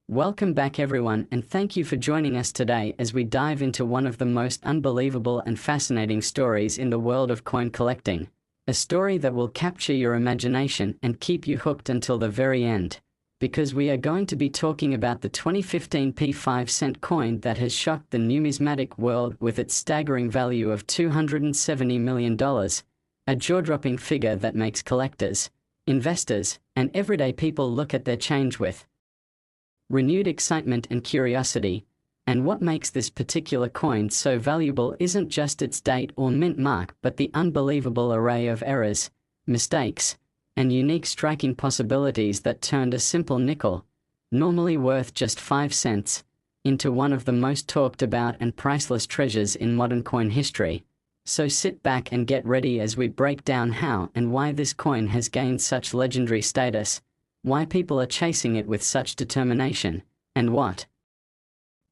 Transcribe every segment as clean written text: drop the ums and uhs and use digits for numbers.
Welcome back everyone, and thank you for joining us today as we dive into one of the most unbelievable and fascinating stories in the world of coin collecting. A story that will capture your imagination and keep you hooked until the very end. Because we are going to be talking about the 2015 P5 coin that has shocked the numismatic world with its staggering value of $270 million. A jaw-dropping figure that makes collectors, investors, and everyday people look at their change with renewed excitement and curiosity. And what makes this particular coin so valuable isn't just its date or mint mark, but the unbelievable array of errors, mistakes, and unique striking possibilities that turned a simple nickel, normally worth just 5 cents, into one of the most talked about and priceless treasures in modern coin history. So sit back and get ready as we break down how and why this coin has gained such legendary status, why people are chasing it with such determination, and what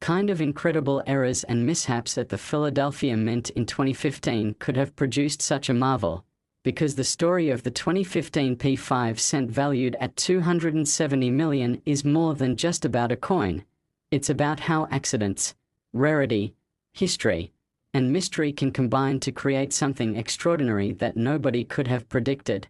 kind of incredible errors and mishaps at the Philadelphia Mint in 2015 could have produced such a marvel. Because the story of the 2015 P5 valued at $270 million is more than just about a coin. It's about how accidents, rarity, history, and mystery can combine to create something extraordinary that nobody could have predicted.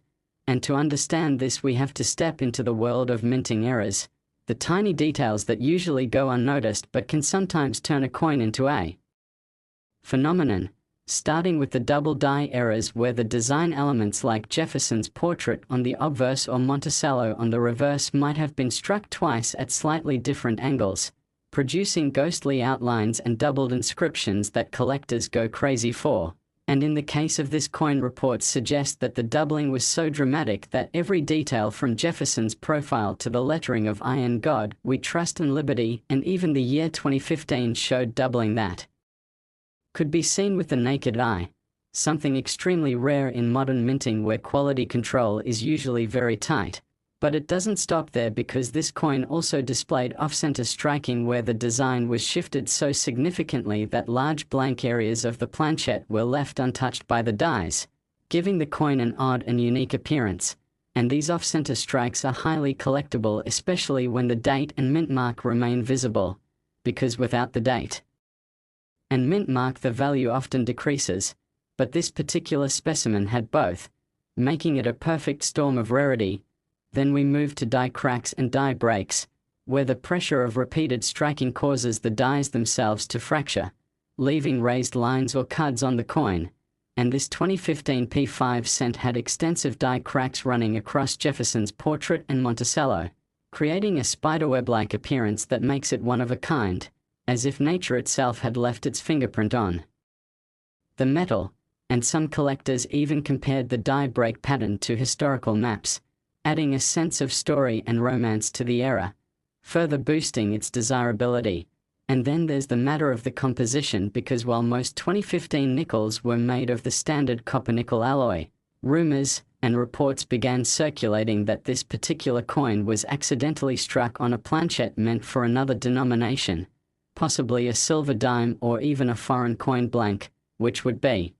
And to understand this, we have to step into the world of minting errors, the tiny details that usually go unnoticed but can sometimes turn a coin into a phenomenon. Starting with the double die errors, where the design elements like Jefferson's portrait on the obverse or Monticello on the reverse might have been struck twice at slightly different angles, producing ghostly outlines and doubled inscriptions that collectors go crazy for. And in the case of this coin, reports suggest that the doubling was so dramatic that every detail from Jefferson's profile to the lettering of "I in God, we trust and liberty," and even the year 2015 showed doubling that could be seen with the naked eye, something extremely rare in modern minting where quality control is usually very tight. But it doesn't stop there, because this coin also displayed off-center striking, where the design was shifted so significantly that large blank areas of the planchette were left untouched by the dies, giving the coin an odd and unique appearance. And these off-center strikes are highly collectible, especially when the date and mint mark remain visible, because without the date and mint mark the value often decreases. But this particular specimen had both, making it a perfect storm of rarity. Then we move to die cracks and die breaks, where the pressure of repeated striking causes the dies themselves to fracture, leaving raised lines or cuds on the coin. And this 2015 P5 had extensive die cracks running across Jefferson's portrait and Monticello, creating a spiderweb-like appearance that makes it one of a kind, as if nature itself had left its fingerprint on the metal. And some collectors even compared the die break pattern to historical maps, adding a sense of story and romance to the era, further boosting its desirability. And then there's the matter of the composition, because while most 2015 nickels were made of the standard copper-nickel alloy, rumors and reports began circulating that this particular coin was accidentally struck on a planchette meant for another denomination, possibly a silver dime or even a foreign coin blank, which would be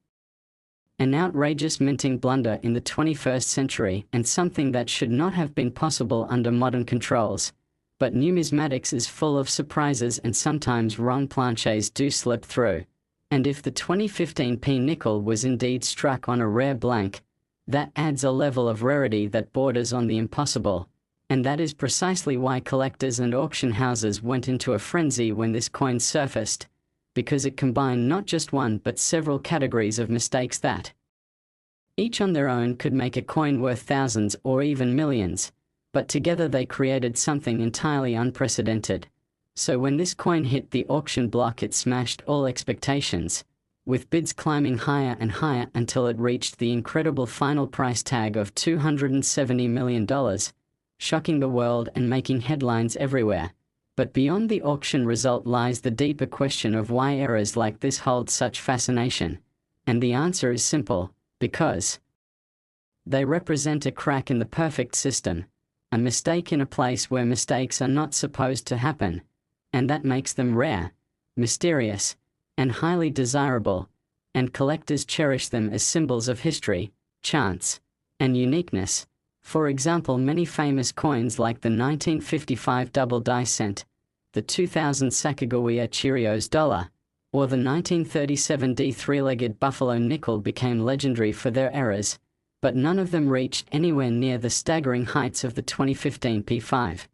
an outrageous minting blunder in the 21st century, and something that should not have been possible under modern controls. But numismatics is full of surprises, and sometimes wrong planchets do slip through. And if the 2015 P nickel was indeed struck on a rare blank, that adds a level of rarity that borders on the impossible. And that is precisely why collectors and auction houses went into a frenzy when this coin surfaced, because it combined not just one but several categories of mistakes that, each on their own, could make a coin worth thousands or even millions, but together they created something entirely unprecedented. So when this coin hit the auction block, it smashed all expectations, with bids climbing higher and higher until it reached the incredible final price tag of $270 million, shocking the world and making headlines everywhere. But beyond the auction result lies the deeper question of why errors like this hold such fascination. And the answer is simple: because they represent a crack in the perfect system, a mistake in a place where mistakes are not supposed to happen. And that makes them rare, mysterious, and highly desirable, and collectors cherish them as symbols of history, chance, and uniqueness. For example, many famous coins like the 1955 double die cent, the 2000 Sacagawea Cheerios dollar, or the 1937 D three-legged buffalo nickel became legendary for their errors, but none of them reached anywhere near the staggering heights of the 2015 P5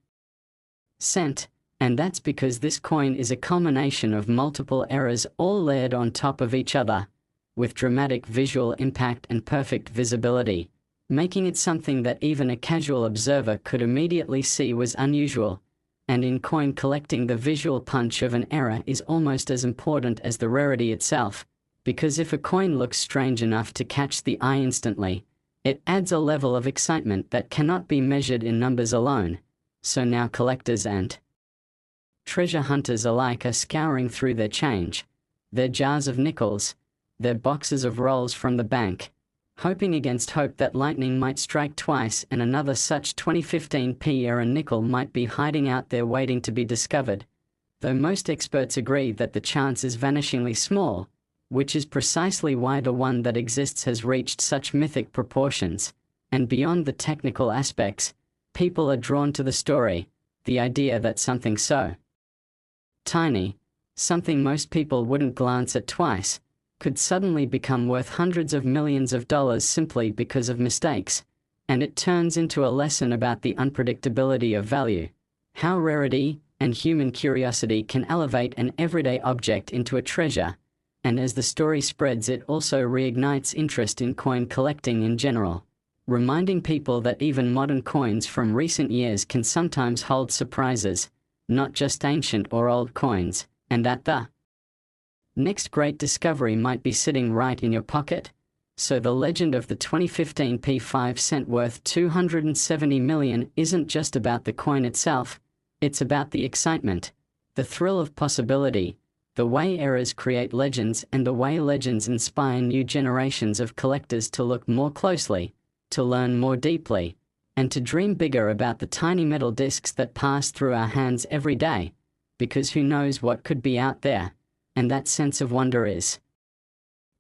cent, and that's because this coin is a culmination of multiple errors all layered on top of each other, with dramatic visual impact and perfect visibility, making it something that even a casual observer could immediately see was unusual. And in coin collecting, the visual punch of an error is almost as important as the rarity itself, because if a coin looks strange enough to catch the eye instantly, it adds a level of excitement that cannot be measured in numbers alone. So now collectors and treasure hunters alike are scouring through their change, their jars of nickels, their boxes of rolls from the bank, hoping against hope that lightning might strike twice and another such 2015 P-era nickel might be hiding out there waiting to be discovered, though most experts agree that the chance is vanishingly small, which is precisely why the one that exists has reached such mythic proportions. And beyond the technical aspects, people are drawn to the story, the idea that something so tiny, something most people wouldn't glance at twice, could suddenly become worth hundreds of millions of dollars simply because of mistakes, and it turns into a lesson about the unpredictability of value, how rarity and human curiosity can elevate an everyday object into a treasure, and as the story spreads, it also reignites interest in coin collecting in general, reminding people that even modern coins from recent years can sometimes hold surprises, not just ancient or old coins, and that the next great discovery might be sitting right in your pocket. So the legend of the 2015 P5 cent worth $270 million isn't just about the coin itself, it's about the excitement, the thrill of possibility, the way errors create legends, and the way legends inspire new generations of collectors to look more closely, to learn more deeply, and to dream bigger about the tiny metal discs that pass through our hands every day, because who knows what could be out there, and that sense of wonder is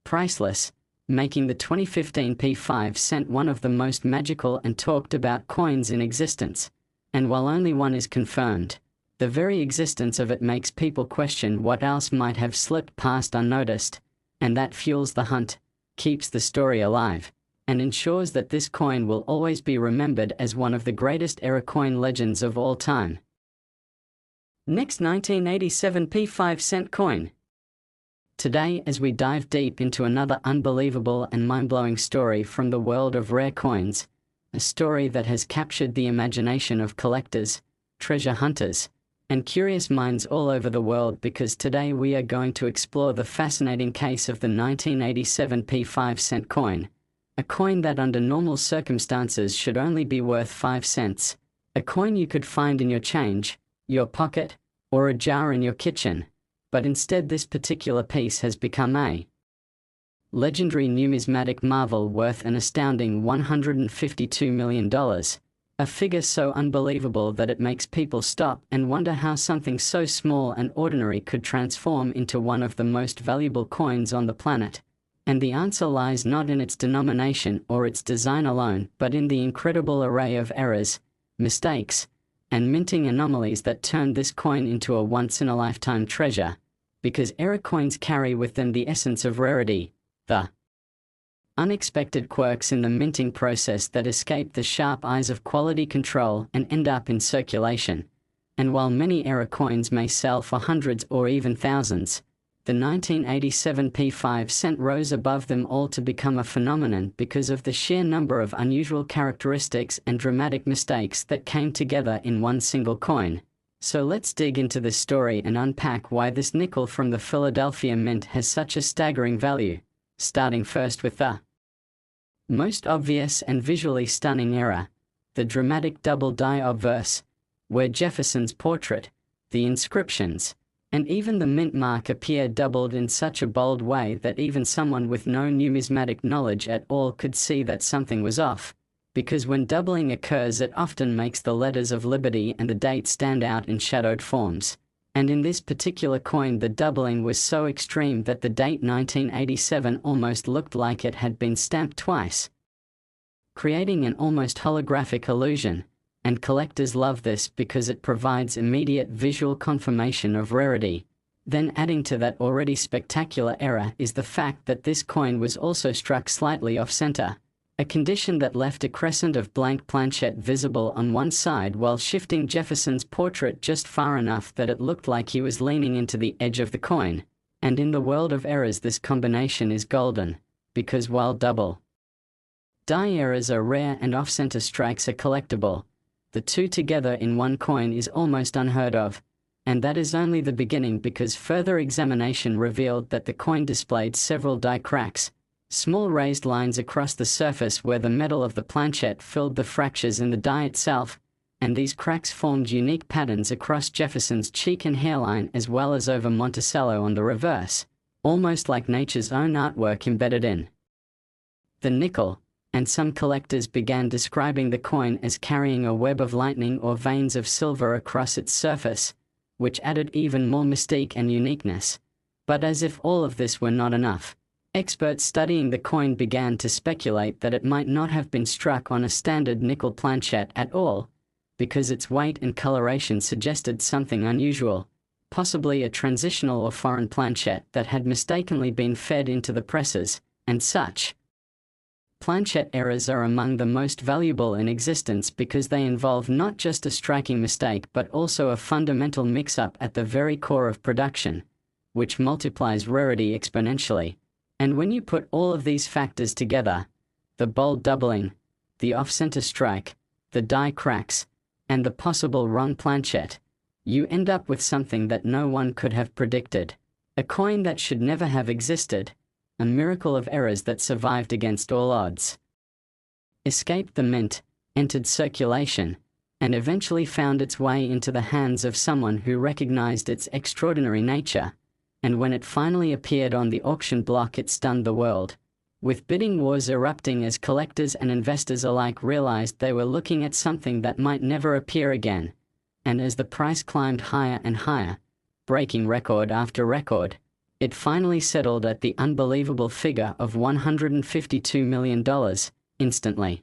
priceless, making the 2015 P5 cent one of the most magical and talked about coins in existence. And while only one is confirmed, the very existence of it makes people question what else might have slipped past unnoticed, and that fuels the hunt, keeps the story alive, and ensures that this coin will always be remembered as one of the greatest era coin legends of all time. Next, 1987 P5 cent coin. Today, as we dive deep into another unbelievable and mind-blowing story from the world of rare coins, a story that has captured the imagination of collectors, treasure hunters, and curious minds all over the world, because today we are going to explore the fascinating case of the 1987 P5 cent coin, a coin that under normal circumstances should only be worth 5 cents, a coin you could find in your change, your pocket, or a jar in your kitchen. But instead, this particular piece has become a legendary numismatic marvel worth an astounding $152 million, a figure so unbelievable that it makes people stop and wonder how something so small and ordinary could transform into one of the most valuable coins on the planet. And the answer lies not in its denomination or its design alone, but in the incredible array of errors, mistakes, and minting anomalies that turned this coin into a once-in-a-lifetime treasure, because error coins carry with them the essence of rarity, the unexpected quirks in the minting process that escape the sharp eyes of quality control and end up in circulation. And while many error coins may sell for hundreds or even thousands, the 1987 P5 cent rose above them all to become a phenomenon because of the sheer number of unusual characteristics and dramatic mistakes that came together in one single coin. So let's dig into this story and unpack why this nickel from the Philadelphia Mint has such a staggering value, starting first with the most obvious and visually stunning error, the dramatic double die obverse, where Jefferson's portrait, the inscriptions, and even the mint mark appear doubled in such a bold way that even someone with no numismatic knowledge at all could see that something was off, because when doubling occurs it often makes the letters of liberty and the date stand out in shadowed forms. And in this particular coin the doubling was so extreme that the date 1987 almost looked like it had been stamped twice, creating an almost holographic illusion, and collectors love this because it provides immediate visual confirmation of rarity. Then adding to that already spectacular error is the fact that this coin was also struck slightly off-center, a condition that left a crescent of blank planchette visible on one side while shifting Jefferson's portrait just far enough that it looked like he was leaning into the edge of the coin. And in the world of errors, this combination is golden, because while double die errors are rare and off-center strikes are collectible, the two together in one coin is almost unheard of. And that is only the beginning, because further examination revealed that the coin displayed several die cracks, small raised lines across the surface where the metal of the planchette filled the fractures in the die itself, and these cracks formed unique patterns across Jefferson's cheek and hairline as well as over Monticello on the reverse, almost like nature's own artwork embedded in the nickel, and some collectors began describing the coin as carrying a web of lightning or veins of silver across its surface, which added even more mystique and uniqueness. But as if all of this were not enough, experts studying the coin began to speculate that it might not have been struck on a standard nickel planchette at all, because its weight and coloration suggested something unusual, possibly a transitional or foreign planchette that had mistakenly been fed into the presses, and such planchette errors are among the most valuable in existence because they involve not just a striking mistake but also a fundamental mix-up at the very core of production, which multiplies rarity exponentially. And when you put all of these factors together, the bold doubling, the off-center strike, the die cracks, and the possible wrong planchette, you end up with something that no one could have predicted. A coin that should never have existed, a miracle of errors that survived against all odds, escaped the mint, entered circulation, and eventually found its way into the hands of someone who recognized its extraordinary nature. And when it finally appeared on the auction block, it stunned the world, with bidding wars erupting as collectors and investors alike realized they were looking at something that might never appear again. And as the price climbed higher and higher, breaking record after record, it finally settled at the unbelievable figure of $152 million, instantly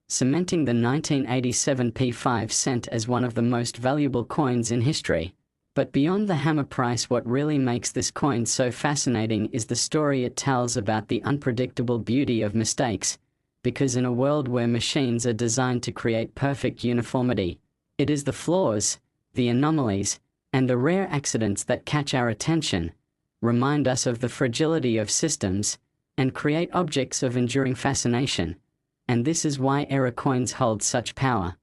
cementing the 1987 P5 cent as one of the most valuable coins in history. But beyond the hammer price, what really makes this coin so fascinating is the story it tells about the unpredictable beauty of mistakes, because in a world where machines are designed to create perfect uniformity, it is the flaws, the anomalies, and the rare accidents that catch our attention, remind us of the fragility of systems, and create objects of enduring fascination. And this is why error coins hold such power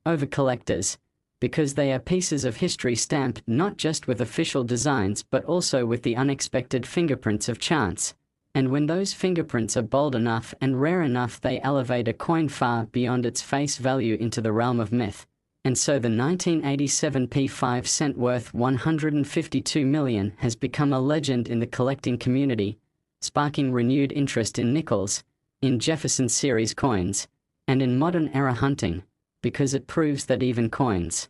over collectors, because they are pieces of history stamped not just with official designs but also with the unexpected fingerprints of chance. And when those fingerprints are bold enough and rare enough, they elevate a coin far beyond its face value into the realm of myth. And so the 1987 P5 cent worth $152 million has become a legend in the collecting community, sparking renewed interest in nickels, in Jefferson series coins, and in modern era hunting, because it proves that even coins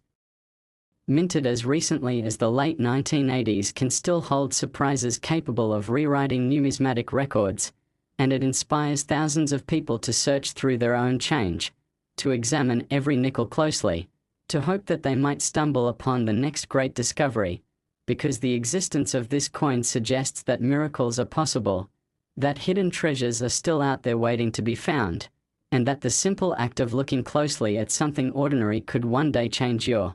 minted as recently as the late 1980s can still hold surprises capable of rewriting numismatic records, and it inspires thousands of people to search through their own change, to examine every nickel closely, to hope that they might stumble upon the next great discovery, because the existence of this coin suggests that miracles are possible, that hidden treasures are still out there waiting to be found, and that the simple act of looking closely at something ordinary could one day change your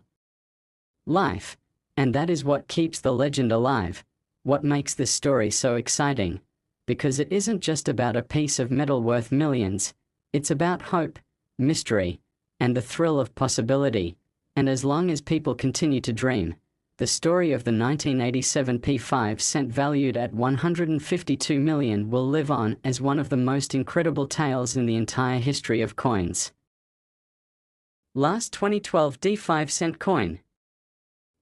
life. And that is what keeps the legend alive, what makes this story so exciting, because it isn't just about a piece of metal worth millions, it's about hope, mystery, and the thrill of possibility. And as long as people continue to dream, the story of the 1987 P5 cent valued at $152 million will live on as one of the most incredible tales in the entire history of coins. Last 2012 D5 cent coin.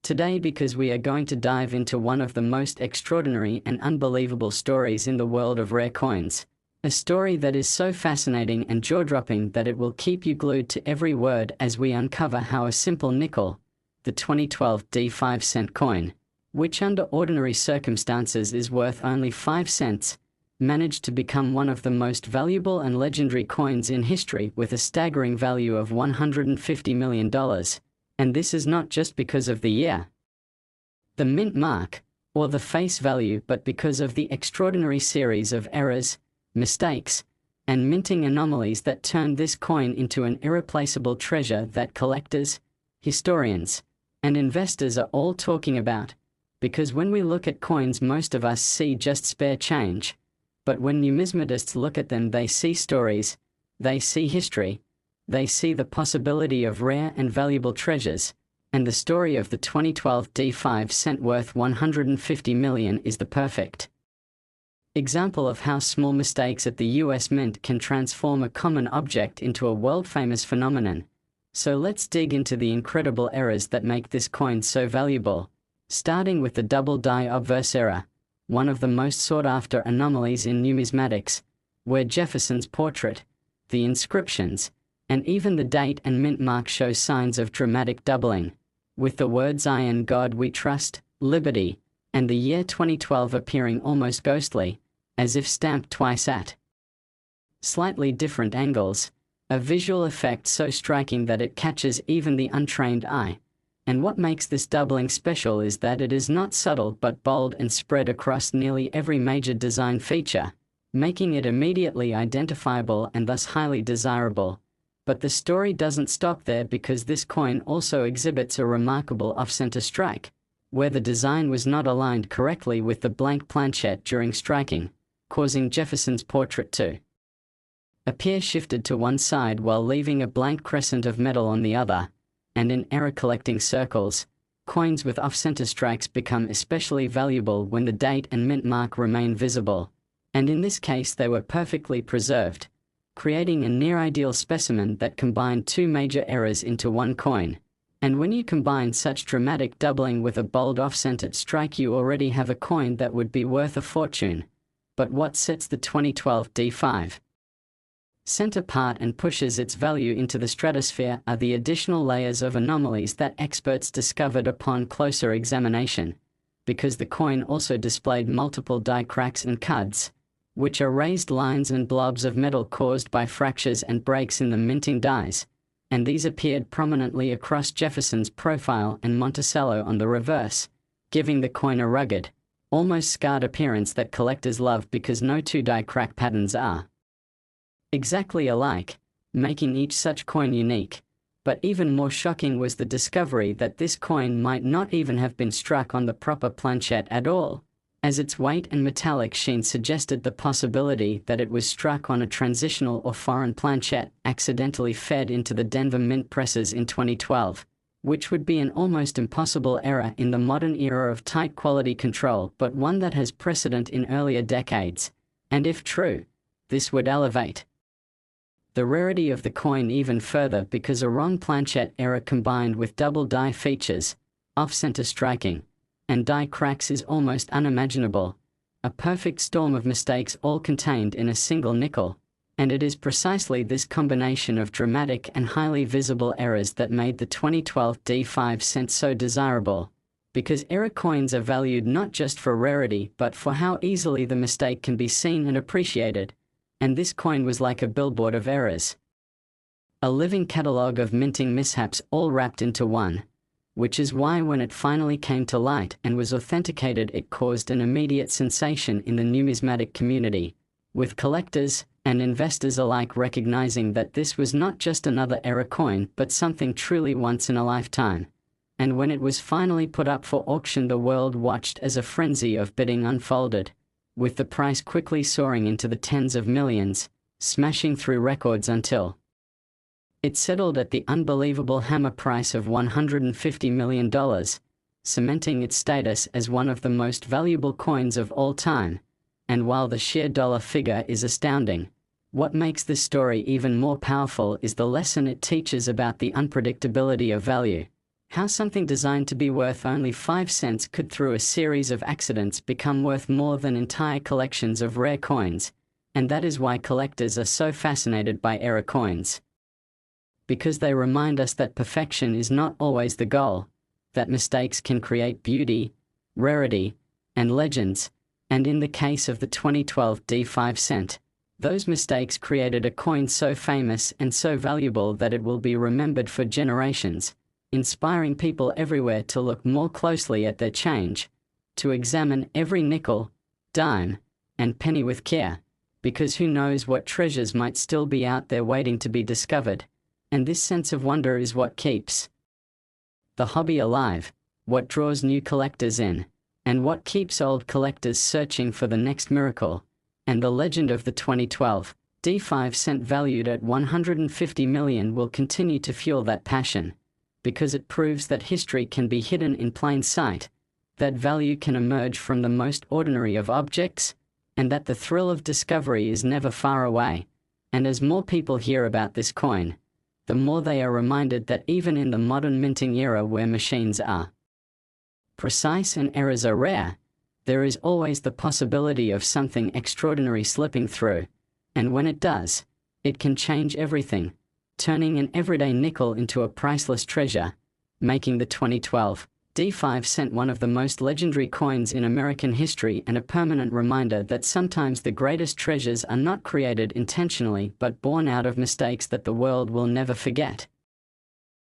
Today, because we are going to dive into one of the most extraordinary and unbelievable stories in the world of rare coins. A story that is so fascinating and jaw-dropping that it will keep you glued to every word as we uncover how a simple nickel, the 2012 D5 cent coin, which under ordinary circumstances is worth only 5 cents, managed to become one of the most valuable and legendary coins in history with a staggering value of $150 million. And this is not just because of the year, the mint mark, or the face value, but because of the extraordinary series of errors, mistakes, and minting anomalies that turned this coin into an irreplaceable treasure that collectors, historians, and investors are all talking about. Because when we look at coins, most of us see just spare change. But when numismatists look at them, they see stories, they see history, they see the possibility of rare and valuable treasures, and the story of the 2012 D5 cent worth $150 million is the perfect example of how small mistakes at the US Mint can transform a common object into a world-famous phenomenon. So let's dig into the incredible errors that make this coin so valuable, starting with the double die obverse error, one of the most sought-after anomalies in numismatics, where Jefferson's portrait, the inscriptions, and even the date and mint mark show signs of dramatic doubling, with the words "I and God we trust," "Liberty," and the year 2012 appearing almost ghostly, as if stamped twice at slightly different angles, a visual effect so striking that it catches even the untrained eye. And what makes this doubling special is that it is not subtle but bold and spread across nearly every major design feature, making it immediately identifiable and thus highly desirable. But the story doesn't stop there, because this coin also exhibits a remarkable off-center strike, where the design was not aligned correctly with the blank planchette during striking, causing Jefferson's portrait to appear shifted to one side while leaving a blank crescent of metal on the other. And in error-collecting circles, coins with off-center strikes become especially valuable when the date and mint mark remain visible. And in this case they were perfectly preserved, creating a near-ideal specimen that combined two major errors into one coin. And when you combine such dramatic doubling with a bold off-centered strike, you already have a coin that would be worth a fortune. But what sets the 2012 D5 cent apart and pushes its value into the stratosphere are the additional layers of anomalies that experts discovered upon closer examination, because the coin also displayed multiple die cracks and cuds, which are raised lines and blobs of metal caused by fractures and breaks in the minting dies, and these appeared prominently across Jefferson's profile and Monticello on the reverse, giving the coin a rugged, almost scarred appearance that collectors love, because no two die crack patterns are exactly alike, making each such coin unique. But even more shocking was the discovery that this coin might not even have been struck on the proper planchette at all, as its weight and metallic sheen suggested the possibility that it was struck on a transitional or foreign planchette accidentally fed into the Denver Mint presses in 2012, which would be an almost impossible error in the modern era of tight quality control, but one that has precedent in earlier decades. And if true, this would elevate the rarity of the coin even further, because a wrong planchette error combined with double die features, off-center striking, and die cracks is almost unimaginable, a perfect storm of mistakes all contained in a single nickel. And it is precisely this combination of dramatic and highly visible errors that made the 2012 D5 cent so desirable, because error coins are valued not just for rarity but for how easily the mistake can be seen and appreciated. And this coin was like a billboard of errors, a living catalogue of minting mishaps all wrapped into one, which is why when it finally came to light and was authenticated, it caused an immediate sensation in the numismatic community, with collectors and investors alike recognizing that this was not just another error coin but something truly once in a lifetime. And when it was finally put up for auction, the world watched as a frenzy of bidding unfolded, with the price quickly soaring into the tens of millions, smashing through records until it settled at the unbelievable hammer price of $150 million, cementing its status as one of the most valuable coins of all time. And while the sheer dollar figure is astounding, what makes this story even more powerful is the lesson it teaches about the unpredictability of value. How something designed to be worth only 5 cents could, through a series of accidents, become worth more than entire collections of rare coins. And that is why collectors are so fascinated by error coins, because they remind us that perfection is not always the goal, that mistakes can create beauty, rarity, and legends, And in the case of the 2012 D5 cent, those mistakes created a coin so famous and so valuable that it will be remembered for generations, inspiring people everywhere to look more closely at their change, to examine every nickel, dime, and penny with care, because who knows what treasures might still be out there waiting to be discovered, and this sense of wonder is what keeps the hobby alive, what draws new collectors in, and what keeps old collectors searching for the next miracle. And the legend of the 2012 D5 cent valued at $150 million will continue to fuel that passion, because it proves that history can be hidden in plain sight, that value can emerge from the most ordinary of objects, and that the thrill of discovery is never far away. And as more people hear about this coin, the more they are reminded that even in the modern minting era where machines are precise and errors are rare, there is always the possibility of something extraordinary slipping through, and when it does, it can change everything, turning an everyday nickel into a priceless treasure, making the 2012 D5 cent one of the most legendary coins in American history and a permanent reminder that sometimes the greatest treasures are not created intentionally but born out of mistakes that the world will never forget.